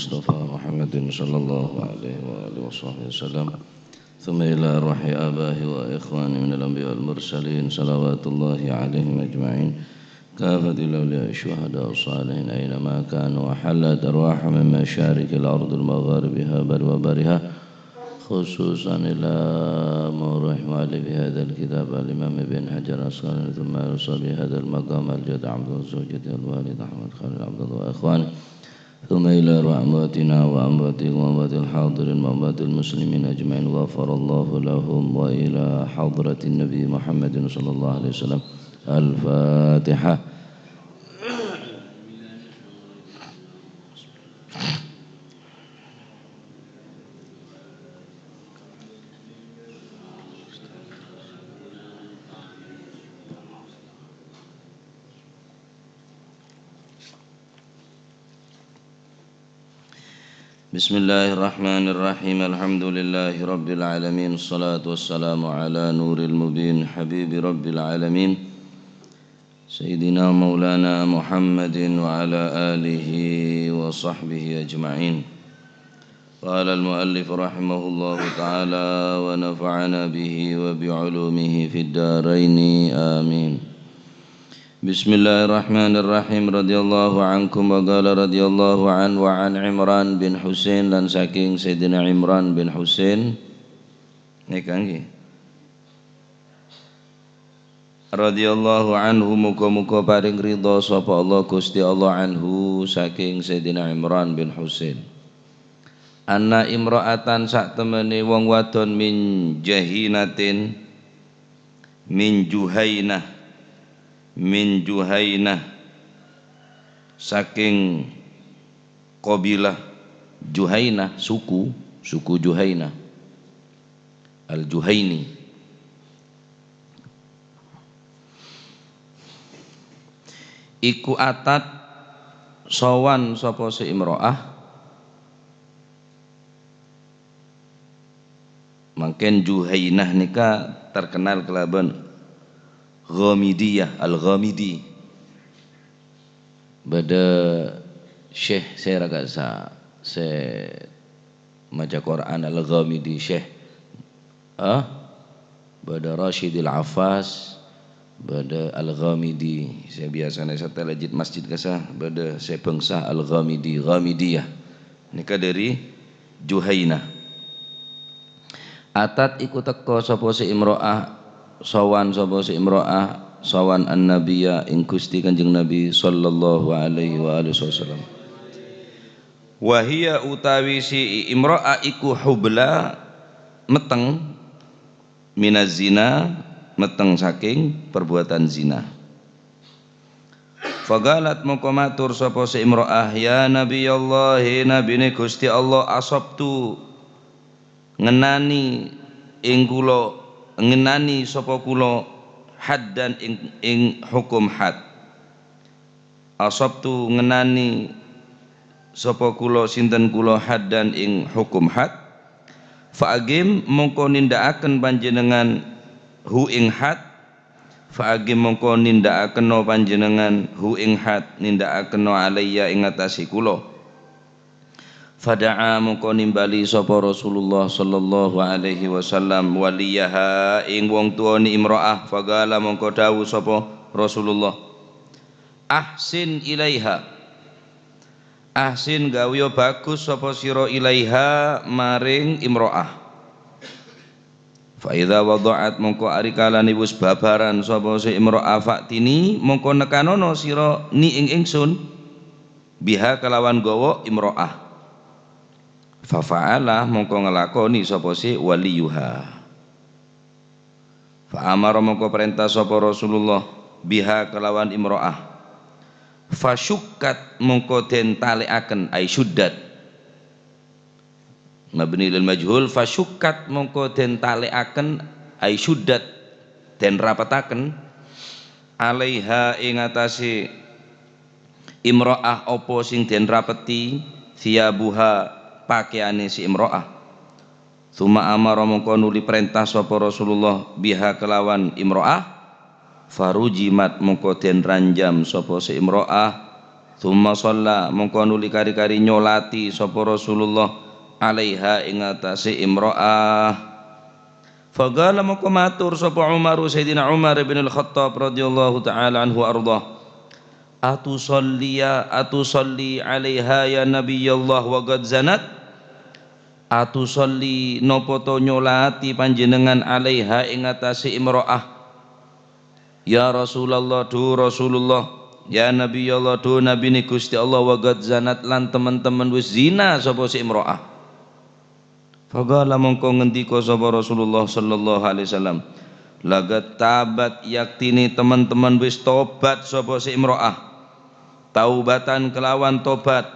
المصطفى محمد صلى الله عليه وآله وصحبه وسلم ثم إلى أرواح آبائه وإخوانه من الأنبياء والمرسلين صلوات الله عليهم أجمعين كافة الأولياء الشهداء والصالحين أينما كانوا وحلت أرواحهم من مشارق الأرض المغاربها وبرها خصوصا إلى مروح مؤلف هذا الكتاب الإمام ابن حجر العسقلاني ثم يوصى بهذا المقام الجد عبد الزوجة الوالد أحمد خالد عبد الله وإخوانه ثم إلى أمواتنا وأمواتكم وأموات الحاضرين وأموات المسلمين أجمعين غفر الله لهم وإلى حضرة النبي محمد صلى الله عليه وسلم الفاتحة. Bismillahirrahmanirrahim. Alhamdulillahi rabbil alamin. Assalatu wassalamu ala nuril mubin habibi rabbil alamin Sayyidina maulana Muhammadin wa ala alihi wa sahbihi ajma'in. Qala al-muallif rahimahullahu ta'ala wa nafa'ana bihi wa bi'ulumihi fid daraini amin. Bismillahirrahmanirrahim. Radhiyallahu ankum wa qala radhiyallahu an wa an Imran bin Husain lan saking Sayyidina Imran bin Husain nika nggih radhiyallahu anhu muga-muga paring ridha sapa Allah Gusti Allah anhu saking Sayyidina Imran bin Husain anna imra'atan sak temene wong wadon min jahinatin min Juhainah saking qabilah Juhainah, suku Juhainah Al-Juhaini iku atat sowan sapa si imro'ah mangken Juhainah nika terkenal kelaban Ghamidiyah, Al-Ghamidi bada Syekh saya ragasa saya maca Quran Al-Ghamidi Syekh bada Rashidil Affas bada Al-Ghamidi saya biasanya saya telajid masjid kasah bada saya bangsa Al-Ghamidi Ghamidiyah nika dari Juhainah atat iku teka sapa si imro'ah sawan sapa si imro'ah sawan an-nabiyya ing Gusti Kanjeng Nabi sallallahu alaihi wa alihi wasallam wa hiya utawi si imro'ah iku hubla meteng minaz zina meteng saking perbuatan zina fagalat moko matur sapa si imro'ah ya nabi Allah nabine Gusti Allah asabtu ngenani ing kula ngenani sapa kula haddan ing hukum had asabtu ngenani sapa kula sinten kula haddan ing hukum had faagim mongko nindakaken panjenengan hu ing had faagim mongko nindakaken panjenengan hu ing had nindakaken alayya ing atase kula fada'a mongko nimbali sapa Rasulullah sallallahu alaihi wasallam waliyaha ing wong tuane imro'ah fagala mongko dawuh sapa Rasulullah ahsin ilaiha ahsin gawe bagus sapa sira ilaiha maring imro'ah fa idza wada'at mongko ari kalane wis babaran sapa si imro'ah faktini mongko nekanono sira ni ing ingsun biha kelawan gawa imro'ah fafa'ala mongko ngelakoni sapa si waliyuha fa'amara mongko perintah sapa Rasulullah biha kelawan imro'ah fasyukkat mongko den talikaken ay syuddat mabni lil majhul fasyukkat mongko den talikaken ay syuddat den rapetaken alaiha ing atase imro'ah apa sing den rapeti thiyabuha pakaiane si imro'ah summa amara mongko nuli perintah sapa Rasulullah biha kelawan imro'ah farujimat mongko den ranjam sapa si imro'ah Thumma shalla mongko nuli kari-kari nyolati sapa Rasulullah alaiha ing atase imro'ah. Faqala mongko matur sapa Umar Sayyidina Umar bin Al-Khattab radhiyallahu taala anhu ardah, atusalli alaiha ya nabiyallah wa qad zanat, atusalli napa to nyolati panjenengan alaiha ing atase imro'ah, ya Rasulullah du Rasulullah, ya Nabi Allah do Nabi ni Gusti Allah, wa qad zanat lan teman-teman wis zina sapa si imro'ah. Faqala mongko ngendika sapa Rasulullah sallallahu alaihi wasallam, lagat tabat yaktini teman-teman wis tobat sapa si imro'ah, taubatan kelawan tobat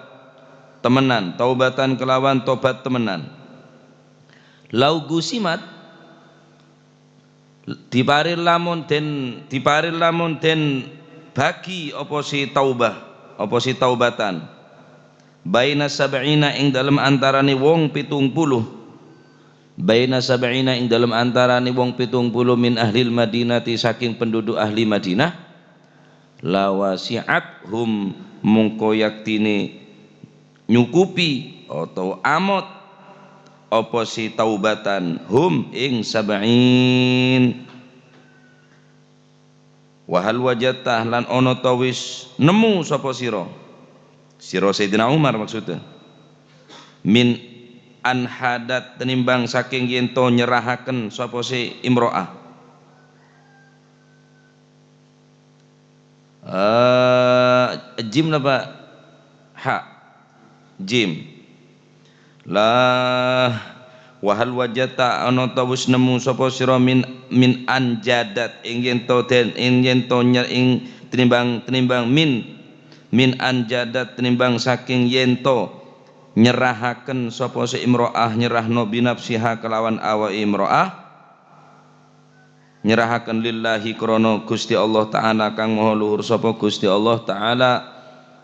temenan, taubatan kelawan tobat temenan. Lau gusimat diparir lamun den bagi apa si taubah, apa si taubatan, baina sab'ina ing dalam antarane wong 70, baina sab'ina ing dalam antarane wong 70 min ahlil madinati saking penduduk ahli Madinah, lawasi'at hum mungko yaktine nyukupi atau amot apa si taubatan hum ing sab'in. Wahal wajatah lan ono tawis nemu sapa sira Sayyidina Umar maksudnya, min anhadat tenimbang saking yen to nyerahaken sapa si imro'ah, jim napa ha jim lah. Wahal wajata ana tawus nemu sapa sira min anjadat ing yen to ing tenimbang min anjadat tenimbang saking yen to nyerahaken sapa si imro'ah, nyerahno binafsiha kelawan awake imro'ah, nyerahaken lillahi krana Gusti Allah taala kang maha luhur sapa Gusti Allah taala.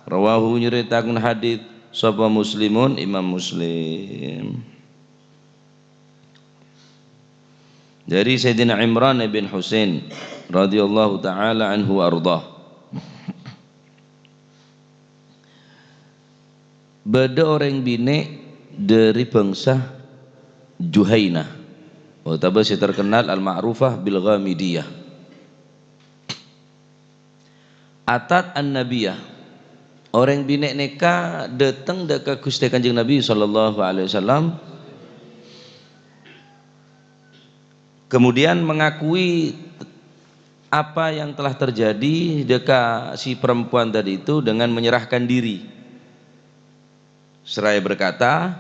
Rawahu nyeritaken hadits sapa Muslimun Imam Muslim. Dari Sayyidina Imran bin Husain radhiyallahu taala anhu ardah, beda orang bine dari bangsa Juhainah, atau si terkenal al-ma'rufah bil Ghamidiyah, atat an-nabiyah, orang bine neka datang dekat Gusti Kanjeng Nabi sallallahu alaihi wasallam, kemudian mengakui apa yang telah terjadi dekat si perempuan tadi itu dengan menyerahkan diri, seraya berkata,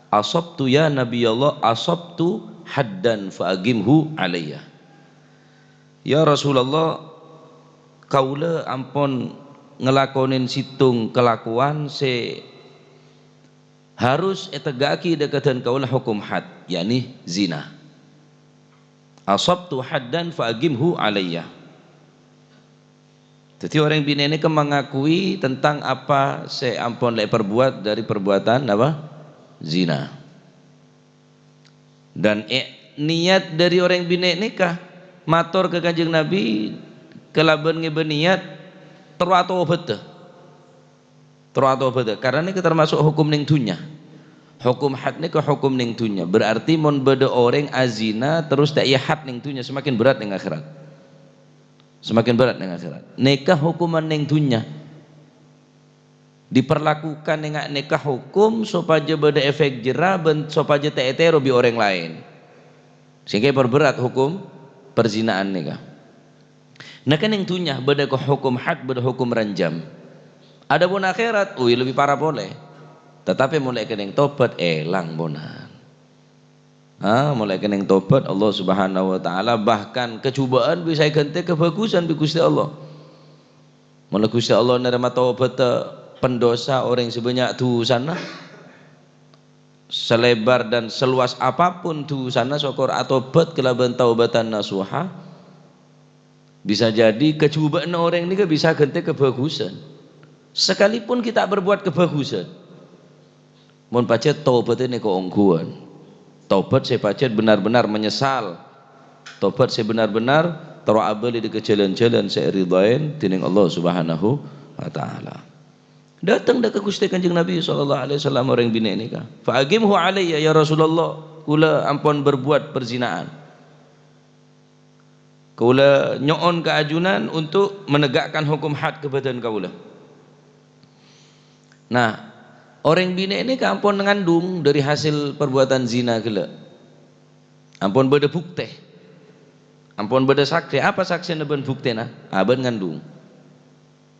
asabtu ya Nabi Allah, asabtu haddan fa'agimhu alayya, ya Rasulullah kaula ampun ngelakonin situng kelakuan se harus etegaki dekatan kaula hukum had, yakni zina. Asabtu haddan fa'agimhu alayya. Jadi orang bini ini mengakui tentang apa saya ampun lek perbuat dari perbuatan apa? Zina. Dan niat dari orang bini nikah matur ke Kanjeng Nabi kelaban ngebeniat terwato bete. Terwato bete karena ini termasuk hukum ning dunya. Hukum had ni ke hukum ning dunya, berarti mon beda orang azina terus tak iya had ning dunya, semakin berat ning akhirat, semakin berat ning akhirat. Nikah hukuman ning dunya diperlakukan dengan nikah hukum supaya beda efek jerah ben supaya tak etero bi orang lain, sehingga perberat hukum perzinaan nikah. Nah kan ning dunya beda ke hukum had, beda hukum ranjam. Adapun akhirat, lebih parah boleh. Tetapi mulai kening tobat elang bonan. Mulai kening tobat Allah Subhanahu wa taala, bahkan kecubaan bisa ganti kebagusan bi Gusti Allah. Mulai Gusti Allah nerima taubat pendosa orang sebanyak tu sana, selebar dan seluas apapun tu sana syukur atobat kelaban taubatan nasuha, bisa jadi kecubaan orang ini bisa ganti kebagusan. Sekalipun kita berbuat kebagusan, mun pacet taubat ini keongguan, taubat saya pacet benar-benar menyesal, taubat saya benar-benar terabali di kejalan-jalan saya ridhain tining Allah Subhanahu wa taala. Datang dah ke Gusti Kanjeng Nabi SAW orang bini ni kah. Fa agimhu alayya ya Rasulullah, kula ampun berbuat perzinaan. Kula nyoon keajunan untuk menegakkan hukum had kepada kaula. Nah, orang bini ini kah ampun mengandung dari hasil perbuatan zina kala. Ampun beda bukti. Ampun beda saksi. Apa saksi neben bukti nah? Aben ngandung.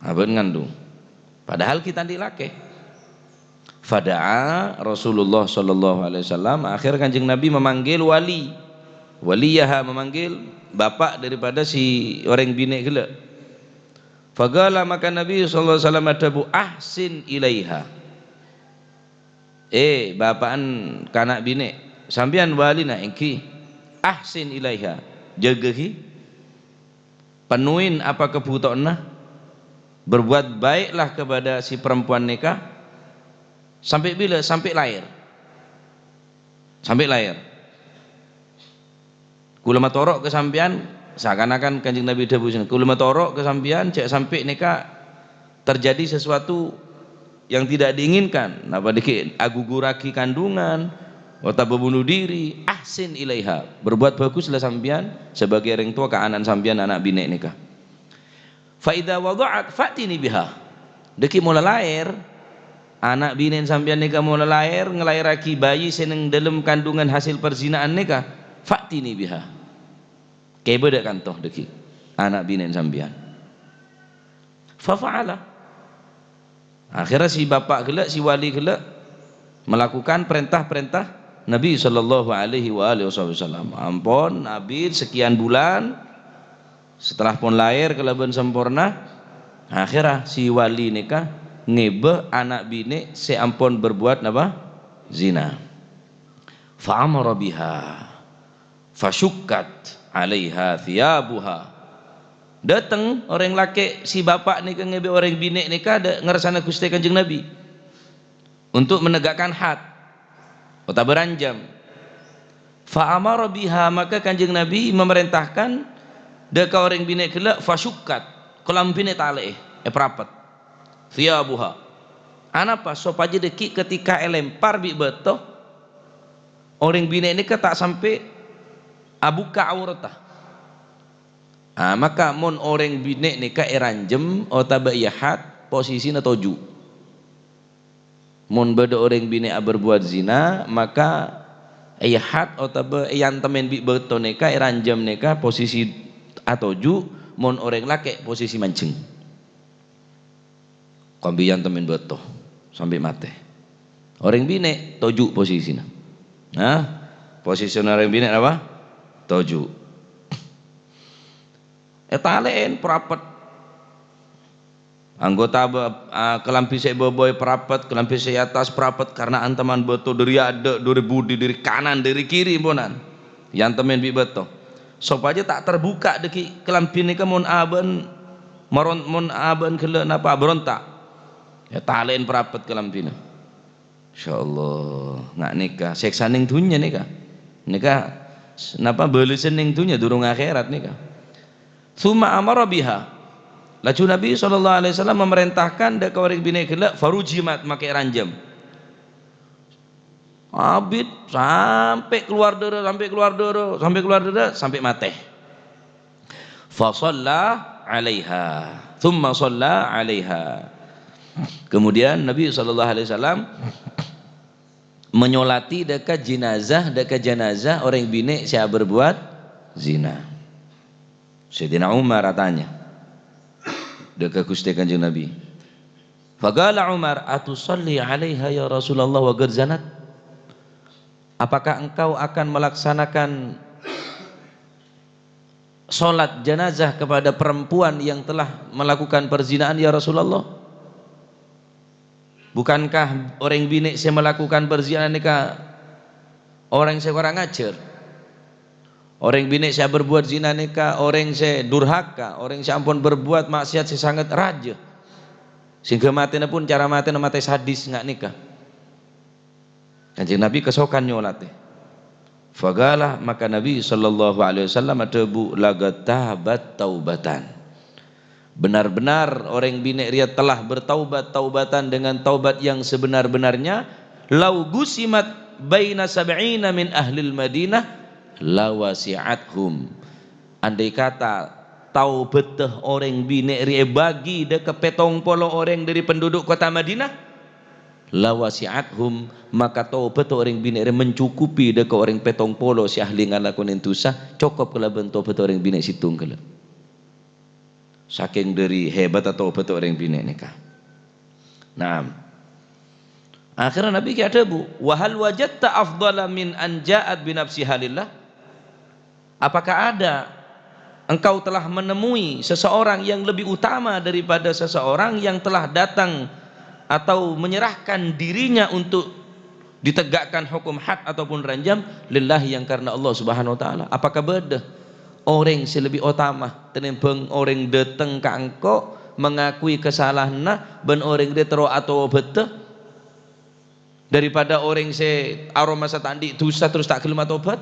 Aben ngandung. Padahal kita dilake. Fada'a Rasulullah sallallahu alaihi wasallam, akhir Kanjeng Nabi memanggil waliyaha, memanggil bapak daripada si orang bini gila. Fagala, maka Nabi sallallahu alaihi wasallam adabu ahsin ilaiha. Bapaan kanak bini, sambian walina engki ahsin ilaiha, jagahi, penuhin apa kebutuhanna, berbuat baiklah kepada si perempuan nikah sampai bila? Sampai lahir. Sampai lahir. Kula matorok ke sampean, seakan-akan Kanjeng Nabi dawuh, kula matorok ke sampean cek sampai nikah terjadi sesuatu yang tidak diinginkan, napa dikit aguguraki kandungan atau bunuh diri, ahsin ilaiha, berbuat baguslah sampean sebagai orang tua ke anak sampean, anak bini nikah. Fa idza wada'at fatini biha, deki mula lahir anak binin sampean nikah, mula lahir ngelairaki bayi seneng dalam kandungan hasil perzinaan nikah, fatini biha, kayak beda kan toh deki anak binin sampean. Fa fa'ala, akhirnya si bapak gelak, si wali gelak melakukan perintah-perintah Nabi sallallahu alaihi wasallam. Ampun Nabi sekian bulan setelah pun lahir kelaban sempurna, akhirnya si wali nikah ngebe anak bini seampun berbuat apa? Zina. Fa'amara biha fasyukkat alaiha thiyabuha. Datang orang laki si bapak nikah ngebe orang bini nikah ngersana Gusti Kanjeng Nabi untuk menegakkan had atau beranjam. Fa'amara biha, maka Kanjeng Nabi memerintahkan deka orang bini kelak fasyukkat kelampine tali perapat thiyabuha, anapa sopaja deki ketika elempar bi beto orang bini ini tak sampai abuka auratah. Maka mon orang bini nikah eranjem otaba yahat posisi na toju. Mon beda orang bini berbuat zina, maka yahat otaba yang temen bi beto nikah eranjem nikah posisi atoju, mon orang laki posisi mancing. Kambiyan temen beto sampai mati. Orang bini toju posisinya. Nah, posisi orang bini apa? Toju. Etalen perapat. Anggota kelampi saya boboy perapat, kelampi saya atas perapat karena antaman beto dari ada, dari budi, dari kanan, dari kiri monan. Yang temen bi beto. Supaya tak terbuka deki kelampi nikah mon aben kele napa berontak. Ya talen perapat kelampina. Insyaallah ngak nikah seksa ning dunya nikah. Nikah napa beuleun ning dunya durung akhirat nikah. Tsumma amara biha. Laju Nabi sallallahu alaihi wasallam memerintahkan dek orang bini kele farujimat make ranjam. Abid sampai keluar darah, sampai mati. Fa shalla 'alaiha, thumma shalla 'alaiha. Kemudian Nabi sallallahu alaihi wasallam menyolati dekat jenazah orang bini yang berbuat zina. Sayyidina Umar tanya dekat Gusti Kanjeng Nabi. Faqala Umar, "Atusalli 'alaiha ya Rasulullah wa qad zanat?" Apakah engkau akan melaksanakan sholat jenazah kepada perempuan yang telah melakukan perzinaan ya Rasulullah? Bukankah orang bini saya melakukan perzinaan nikah orang saya kurang ajar? Orang bini saya berbuat zina nikah orang saya durhaka, orang saya ampun berbuat maksiat saya sangat raja. Sehingga matinya pun cara matinya mati sadis nggak nikah. Kanjeng Nabi kesokan nyolate. Fagalah, maka Nabi sallallahu alaihi wasallam adebu lagatabat taubatan. benar-benar orang bini ria telah bertaubat taubatan dengan taubat yang sebenar-benarnya, lau gusimat baina sab'ina min ahlil Madinah lawasi'athum, andai kata taubat orang bini ria bagi de ke 70 orang dari penduduk kota Madinah, lawasi'athum, maka taubat orang bini ria mencukupi de ke orang 70 si ahli ngalakuin tusah, cukup kelaban taubat orang bini situng kala. Saking dari hebat atau betul orang bini nikah. Nah, akhirnya Nabi kata bu, wahal wajadta afdala min anja'at binafsiha lillah. Apakah ada engkau telah menemui seseorang yang lebih utama daripada seseorang yang telah datang atau menyerahkan dirinya untuk ditegakkan hukum had ataupun ranjam lillahi, yang karena Allah Subhanahu wa taala? Apakah beda orang lebih utama tenimbang orang datang ke engkau mengakui kesalahannya ben orang dia terus atau betul daripada orang aroma satandi dosa terus tak gelem tobat?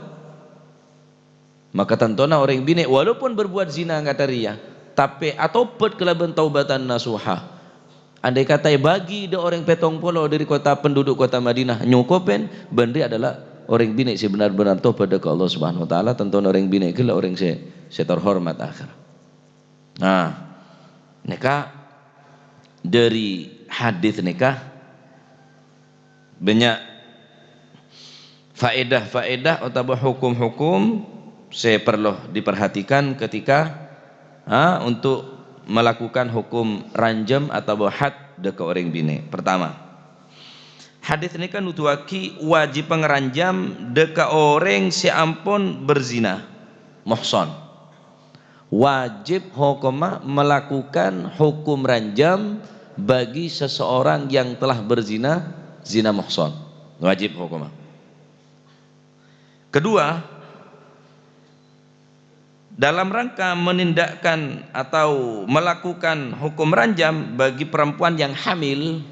Maka tentunya orang bini walaupun berbuat zina kata ria tapi atobat kelaban taubatan nasuha, andai kata bagi de orang 70 dari kota penduduk kota Madinah nyukupen bendi adalah orang bini si benar-benar tobat ke Allah Subhanahu wa taala. Tentu orang bini gila orang si terhormat akhir. Nah, nikah dari hadis nikah banyak faedah-faedah atau hukum-hukum saya perlu diperhatikan ketika untuk melakukan hukum ranjam atau had dekat orang bini. Pertama, hadis ini kan nutuaki wajib pengeranjam deka orang si ampun berzina muhsan, wajib hukumah melakukan hukum ranjam bagi seseorang yang telah berzina zina muhsan, wajib hukumah. Kedua, dalam rangka menindakkan atau melakukan hukum ranjam bagi perempuan yang hamil,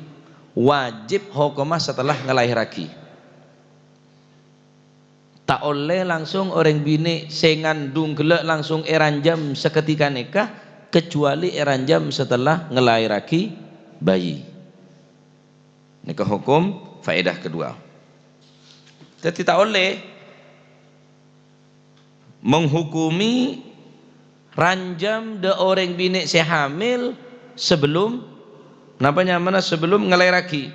wajib hukumah setelah ngelahiraki. Tak oleh langsung orang bini sengandung gelak langsung eranjam seketika nikah, kecuali eranjam setelah ngelahiraki bayi. Nikah hukum faedah kedua. Jadi tak oleh menghukumi ranjam de orang bini sehamil sebelum sebelum ngelahiraki.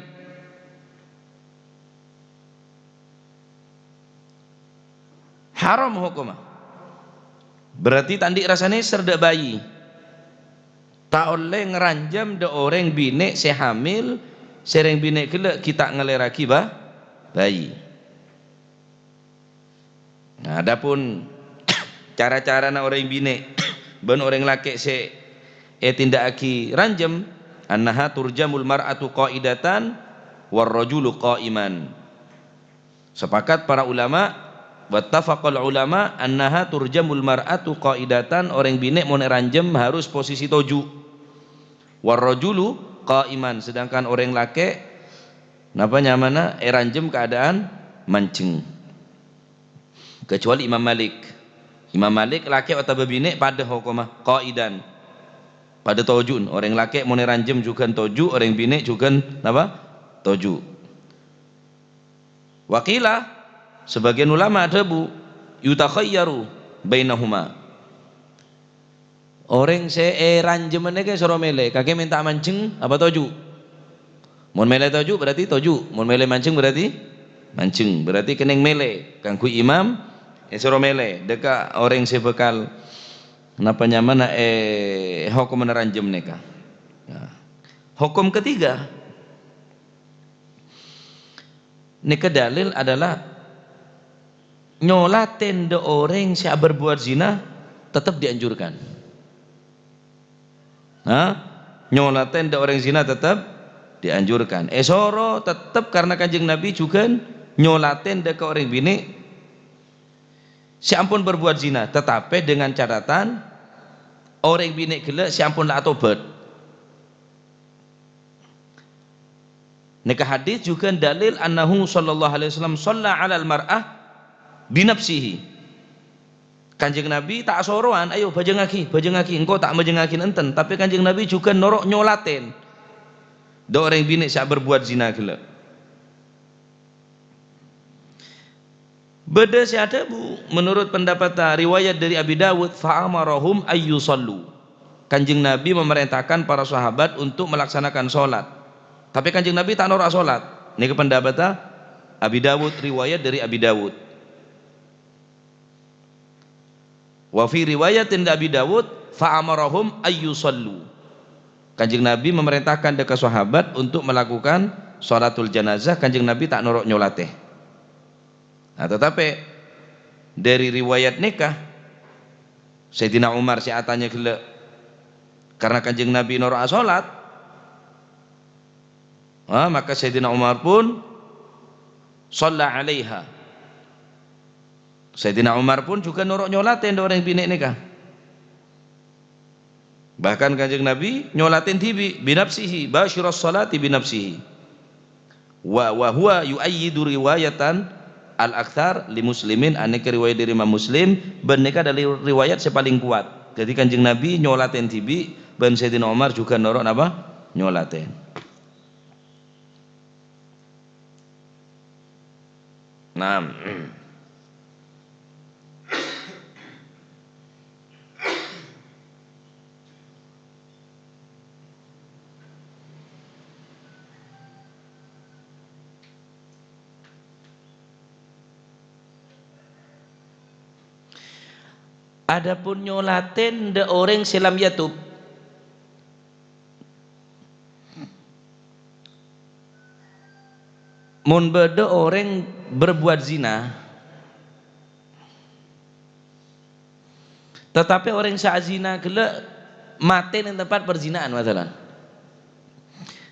Haram hukumah. Berarti tandi rasanya serda bayi. Tak oleh ngeranjam de orang bini sehamil sereng bini kele kita ngelahiraki bayi. Nah, adapun cara-cara na orang bini ben orang laki se tindakaki ranjam, annaha turjamul mar'atu qaidatan war rajulu qa'iman. Sepakat para ulama, wattafaqal ulama annaha turjamul mar'atu qaidatan, orang bini mau ranjam harus posisi toju, war rajulu qa'iman, sedangkan orang laki napa nyamana ranjam keadaan mancing. Kecuali Imam Malik. Imam Malik laki atau bebini pada hukumah qaidan, pada tojun. Orang laki mau ranjam juga toju, orang bini juga apa toju. Wakilah sebagian ulama ada bu yutakhayyaru bainahuma. Orang ranjam mereka suruh mele, kakek minta mancing apa toju. Mau mele toju berarti toju, mau mele mancing berarti mancing, berarti kening mele. Kangku imam suruh mele deka orang sebekal napa nyamana hukum meneranjem nikah. Nah, hukum ketiga nikah dalil adalah nyolaten de orang yang berbuat zina tetap dianjurkan. Nyolaten de orang zina tetap dianjurkan. Soro tetap karena kanjeng Nabi juga nyolaten de ke orang bini si ampun berbuat zina, tetapi dengan catatan orang bini gila si ampun lah tobat. Nikah hadis juga dalil annahu sallallahu alaihi wasallam shalla 'alal mar'ah binafsihi. Kanjeng Nabi tak soroan, ayo bajengaki, engkau tak majengaki enten, tapi Kanjeng Nabi juga norok nyolaten. Do orang bini sak berbuat zina gila. Beda si ada bu, menurut pendapat riwayat dari Abi Dawud, fa'amarahum ayyusallu. Kanjeng Nabi memerintahkan para sahabat untuk melaksanakan sholat. Tapi Kanjeng Nabi tak norak sholat. Ini pendapat Abi Dawud, riwayat dari Abi Dawud. Wa fi riwayatin Abi Dawud fa'amarahum ayyusallu. Kanjeng Nabi memerintahkan dekat sahabat untuk melakukan sholatul janazah. Kanjeng Nabi tak norok nyolateh. Nah, tetapi dari riwayat nikah Sayyidina Umar si atanya gila, karena Kanjeng Nabi norok sholat, maka Sayyidina Umar pun sholat alaiha. Sayyidina Umar pun juga norok nyolatin orang bini nikah. Bahkan Kanjeng Nabi nyolatin tibi binafsihi, basyiras salati binafsihi. Wa huwa yuayyidu riwayatan al-aktsar li muslimin, aneka riwayat dari Imam Muslim, ben nikah dari riwayat yang paling kuat. Jadi Kanjeng Nabi nyolatin tibi, ben Sayyidina Umar juga norok apa? Nyolatin. Nah, adapun nyolaten de orang selam yatub, mun beda orang berbuat zina, tetapi orang zina gila mati di tempat perzinaan masalah.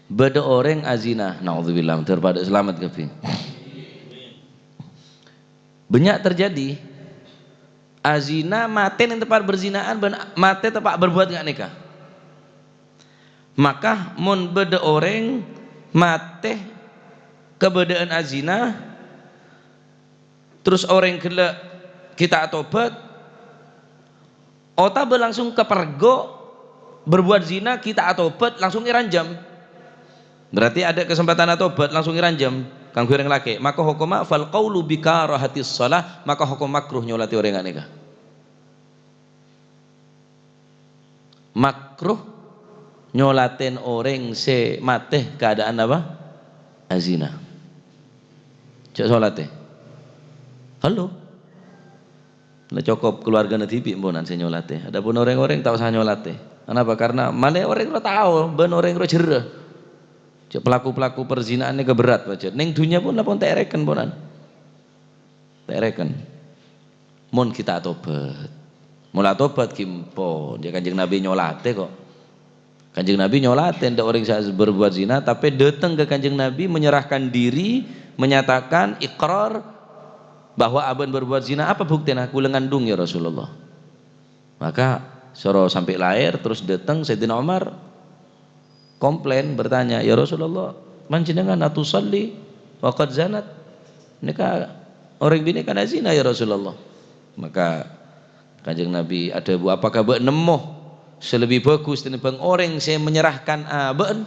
Beda orang azina, naudzubillah, terpada selamat kafi. Banyak terjadi azina mati di tempat berzinaan, mati tempat berbuat nggak nikah. Maka mun beda orang mati kebedaan azina, terus orang gila kita tobat, ota berlangsung kepergo berbuat zina, kita tobat langsung iranjam. Berarti ada kesempatan tobat langsung iranjam kang goreng laki, maka hukuma fal qaulu bi karahatis shalah, maka hukum makruh nyolati orang nggak nikah. Makruh nyolatin orang se mate keadaan apa? Azina. Cek solate. Halo. Lah cukup keluarga TV mbonan se nyolate. Adapun orang-orang tak usah nyolate. Kenapa? Karena mana orang ora tahu, ben orang ora jerah. Cek pelaku-pelaku perzinaan ini keberat baca. Ning dunia pun lapon tereken bonan. Tereken. Mun kita tobat. Mula tobat kimpo, dia Kanjeng Nabi nyolate kok. Kanjeng Nabi nyolate ndak orang saya berbuat zina, tapi datang ke Kanjeng Nabi menyerahkan diri, menyatakan ikrar bahwa aban berbuat zina. Apa buktinya? Aku lengandung ya Rasulullah. Maka suruh sampai lahir, terus datang Sayyidina Umar komplain bertanya, ya Rasulullah, manjenengan atusalli waqad zanat, nikah orang bini kana zina ya Rasulullah. Maka Kanjeng Nabi ada bu, apakah bu nemoh selebih bagus tinimbang orang saya menyerahkan aban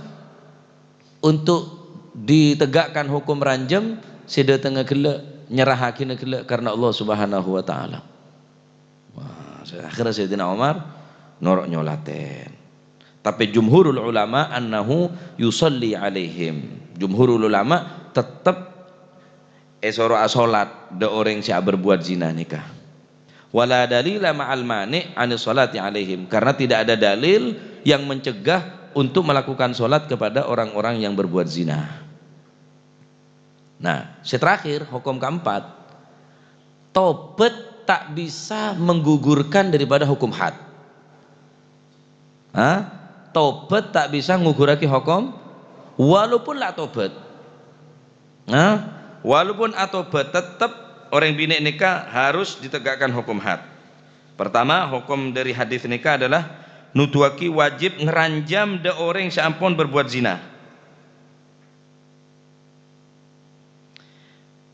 untuk ditegakkan hukum ranjam, saya datang gela nyerahakin gela karena Allah Subhanahu wa taala. Wah, akhirnya Sayyidina Umar norok nyolaten. Tapi jumhurul ulama annahu yusalli alaihim. Jumhurul ulama tetap esoro asolat de orang yang berbuat zina nikah. Wala dalila ma'al mani' anis salati alaihim, karena tidak ada dalil yang mencegah untuk melakukan solat kepada orang-orang yang berbuat zina. Nah, terakhir hukum keempat, tobat tak bisa menggugurkan daripada hukum had. Tobat tak bisa nguguraki hukum walaupun lah tobat. Walaupun atobat tetap orang bini nikah harus ditegakkan hukum had. Pertama, hukum dari hadis nikah adalah nutuaki wajib ngeranjam de orang seampun berbuat zina.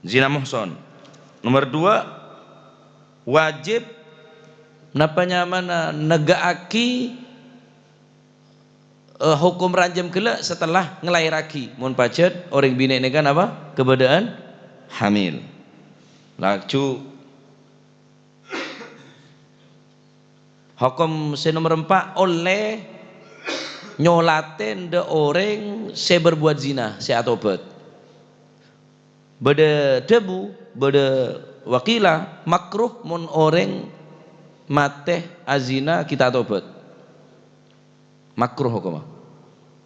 Zina muhson. Nomor dua, wajib napa nyamana negaaki hukum ranjam kelak setelah ngelairaki mun pacet orang bini ini kan apa keberadaan hamil lacu hukum nomor 4 oleh nyolaten de orang se berbuat zina se atobat beda debu beda wakila makruh mun orang mate azina kita atobat makruh hukum.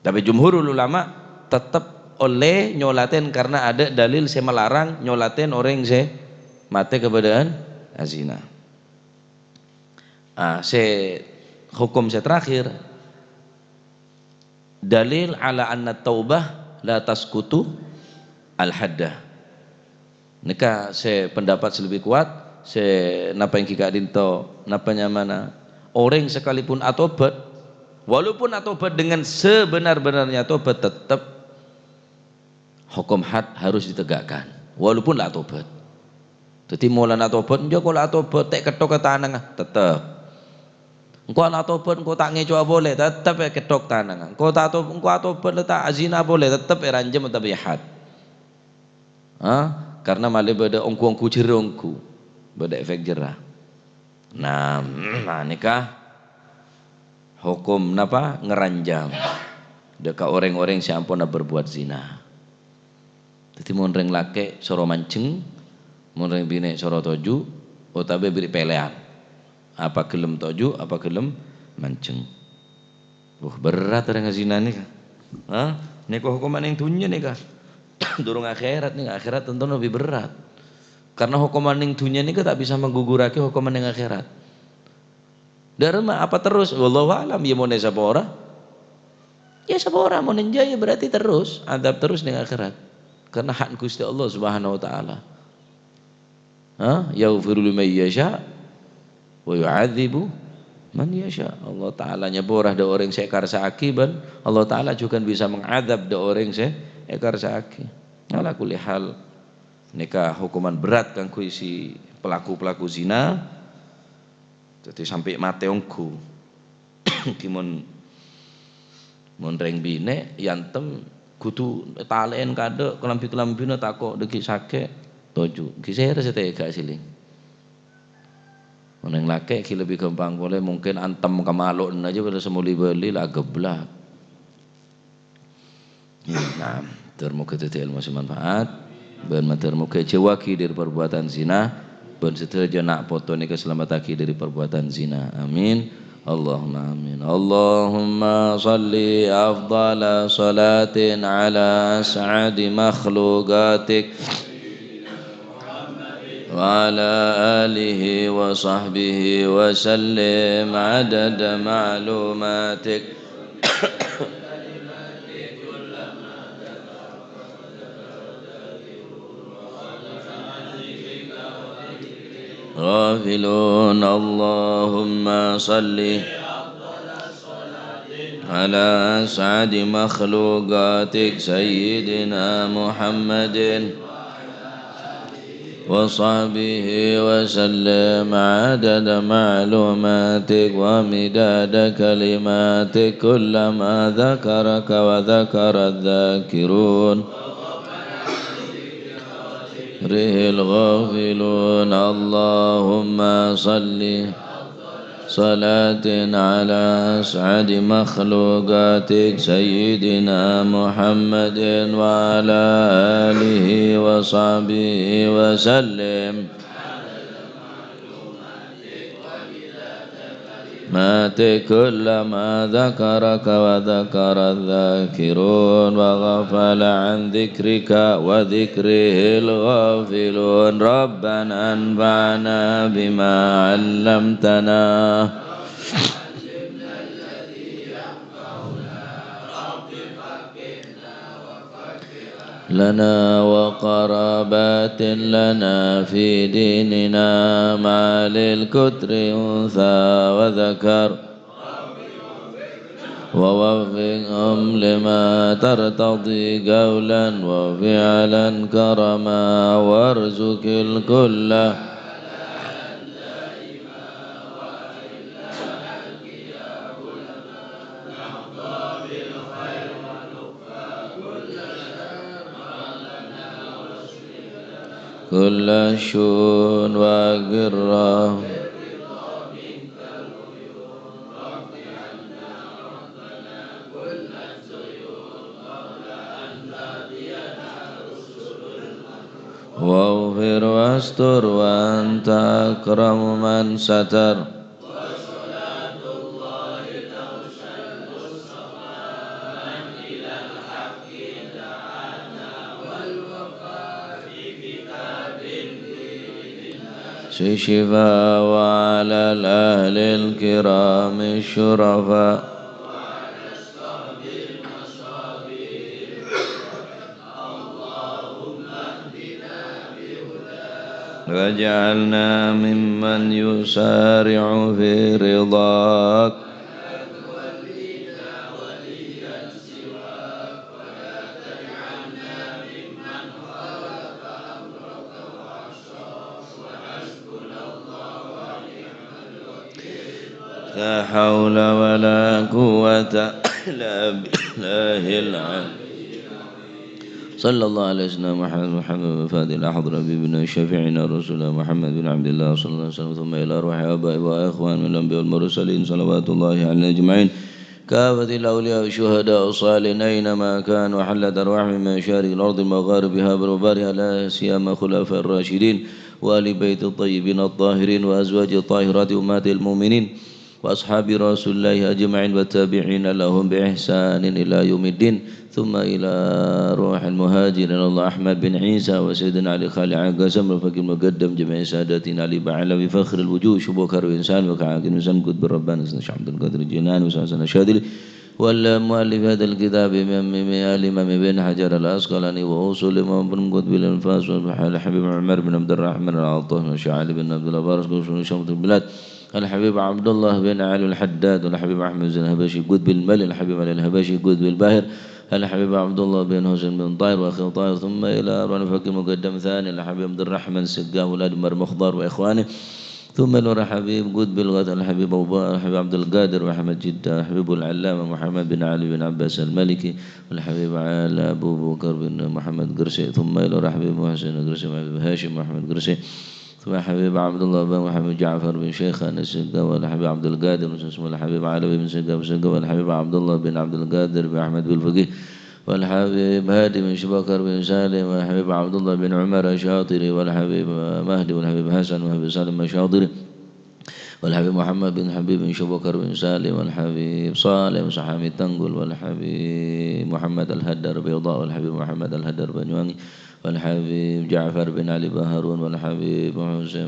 Tapi jumhurul ulama tetap oleh nyolaten karena ada dalil saya melarang nyolaten orang saya mati keberadaan azina. Saya hukum saya terakhir dalil ala anna taubah la taskutu al haddah. Nika saya pendapat lebih kuat saya napa yang kika dinto napa nyamana orang sekalipun atobat walaupun atobat dengan sebenar-benarnya tobat tetap hukum had harus ditegakkan walaupun lah tobat. Jadi mulai tobat njok kalau tobat tek ketok ke tanah tetap. Engkau tobat engkau tak ngecoa boleh tetap ya ketok tanah. Engkau tobat letak azina boleh tetap ya ranjam tetap ya had. Karena malah beda ongku jerongku beda efek jerah. Nah nikah hukum napa ngeranjam dekat orang-orang siampuna berbuat zina. Jadi mun reng lake soro mancing, mun reng bine soro toju, utabe beri pelean. Apa gelem toju, apa gelem mancing. Berat orang zina nih kah? Nih kok hukuman yang dunia nih kah? Durung akhirat nih, akhirat tentu lebih berat. Karena hukuman yang dunia nih tak bisa menggugurake hukuman yang akhirat. Dharma apa terus? Wallahu alam ya mau sapa ora? Ya sapa ora mau njaya berarti terus adab terus ning akhirat. Karena hak Gusti Allah Subhanahu wa taala. Yaghfiru liman yasha wa yu'adzibu man yasha. Allah taala nyeborah da orang saya karsa akiban, Allah taala juga bisa mengadab da orang saya karsa aki. Ala kulli hal nikah hukuman berat kan si pelaku-pelaku zina. Jadi sampai mati ongku kimun mun reng bine yantem kudu talen kade kelambi-kelambina takok deki sake toju kisere sete gak siling neng lake ki lebih gampang boleh mungkin antem kemalun aja pada semuli beli lah geblak. Nah termuka itu ilmu semanfaat ben termuka jewaki dari perbuatan zina ben seterusnya nak foto ni keselamataki dari perbuatan zina. Amin. Allahumma amin. Allahumma salli afdala salatin ala as'adi makhluqatik wa ala alihi wa sahbihi wa sallim adada ma'lumatik غافلون. اللهم صل على أسعد مخلوقاتك سيدنا محمد وصحبه وسلم عدد معلوماتك ومداد كلماتك كلما ذكرك وذكر الذاكرون الغافلون. اللهم صل صلاة على أسعد مخلوقاتك سيدنا محمد وعلى آله وصحبه وسلم مات كلما ذكرك وذكر الذاكرون وغفل عن ذكرك وذكره الغافلون. ربنا انفعنا بما علمتنا لنا وقرابات لنا في ديننا مع للكتر أنثى وذكر ووفقهم لما ترتضي قولا وفعلا كرما وارزق الكل كل الشؤون وقره واغفر واستر وأنت أكرم من ستر وصلاة الله تغشى المصطفى من إلى الحق دعانا والوفاء في كتاب في شفاء وعلى الأهل الكرام الشرفاء واجعلنا ممن يسارع في رضاك لا حول ولا قوة إلا بالله العلي. صلى الله على سيدنا محمد فادي الأحضر حبيبنا شفيعنا رسول محمد بن عبد الله صلى الله عليه وسلم ثم إلى روح آبائي وإخوان من الأنبياء والمرسلين صلوات الله عليهم أجمعين كافة الأولياء والشهداء الصالحين أينما كانوا وحلت أرواح من مشارق الأرض مغاربها وبربرها لا سيما خلفاء الراشدين وآل بيت الطيبين الطاهرين وأزواج الطاهرات أمهات المؤمنين وأصحاب رسول الله أجمعين والتابعين لهم بإحسان إلى يوم الدين ثم إلى روح المهاجرين الله أحمد بن عيسى وسيدنا علي خالي عقاسم الفقيه المقدم جميع ساداتنا علي بعلى بفخر الوجوه شبوكر إنسان وكعاقل إنسان قد بالربان إسنش عبد القادر الجيلاني وساسنا شاذلي والمؤلف هذا الكتاب الإمام بن حجر الأسقلاني وأصول الإمام بن قطب الأنفاس والحبيب عمر بن عبد الرحمن العطاف وشعالي بن عبد الله بارس شمس البلاد الحبيب عبد الله بن علي الحداد والحبيب أحمد بن الهباشي قطب الملك الحبيب علي الهباشي قطب الباهر الحبيب عبد الله بن حسين بن طاهر وأخي طاهر ثم إلى أربع فقيه مقدم ثاني الحبيب عبد الرحمن السقاف ولاد عمر مخضر وإخوانه ثم إلى الحبيب قطب الغد الحبيب الحبيب عبد القادر وأحمد جدة الحبيب العلامة محمد بن علي بن عباس المالكي والحبيب على أبو بكر بن محمد قرسي ثم إلى الحبيب محسن قرسي وحبيب هاشم محمد قرسي ثم حبيب عبد الله بن محمد جعفر بن شيخان السقا والحبيب عبد القادر اسمه الحبيب علوي بن سقا والحبيب عبد الله بن عبد القادر بن أحمد بالفقيه والحبيب هادي بن شبكر بن سالم والحبيب عبد الله بن عمر الشاطري والحبيب مهدي والحبيب حسن والحبيب سالم الشاطري والحبيب محمد بن حبيب بن شبكر بن سالم والحبيب صالح صحامي التنقل والحبيب محمد الهدر بيضاء والحبيب محمد الهدر بن يواني والحبيب جعفر بن علي بن هارون والحبيب حسين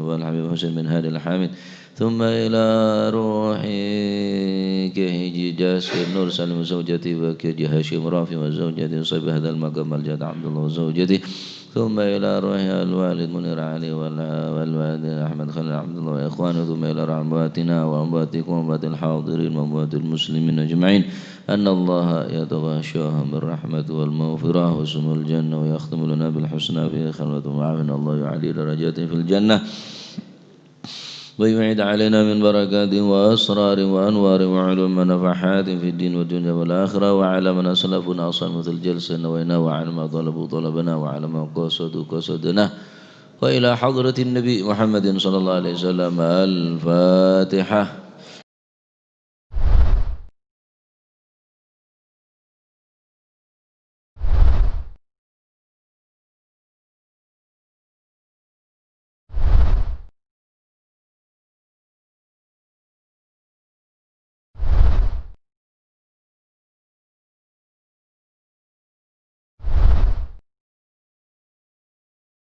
والحبيب حسين بن هادي الحامد ثم إلى روحي كهجي جاسر نور سالم وزوجتي وكهجي هاشم رافي وزوجتي صيب هذا المقام الجد عبد الله وزوجتي ثم إلى روح الوالد منير علي والوالد أحمد خليل عبد الله وإخوانه ثم إلى أمواتنا وأمواتكم وأموات الحاضرين وأموات المسلمين أجمعين أن الله يتغاشاهم بالرحمة والمغفرة وسم الجنة ويختم لنا بالحسنى في خلوة وعافنا الله يعلي درجاته في الجنة ويعيد علينا من بركات وأسرار وأنوار وعلوم ونفحات في الدين والدنيا والآخرة وعلى من أسلفنا أصلا مثل الجلسة نوينا وعلى ما طلبوا طلبنا وعلى ما قصدوا قصدنا وإلى حضرة النبي محمد صلى الله عليه وسلم الفاتحة.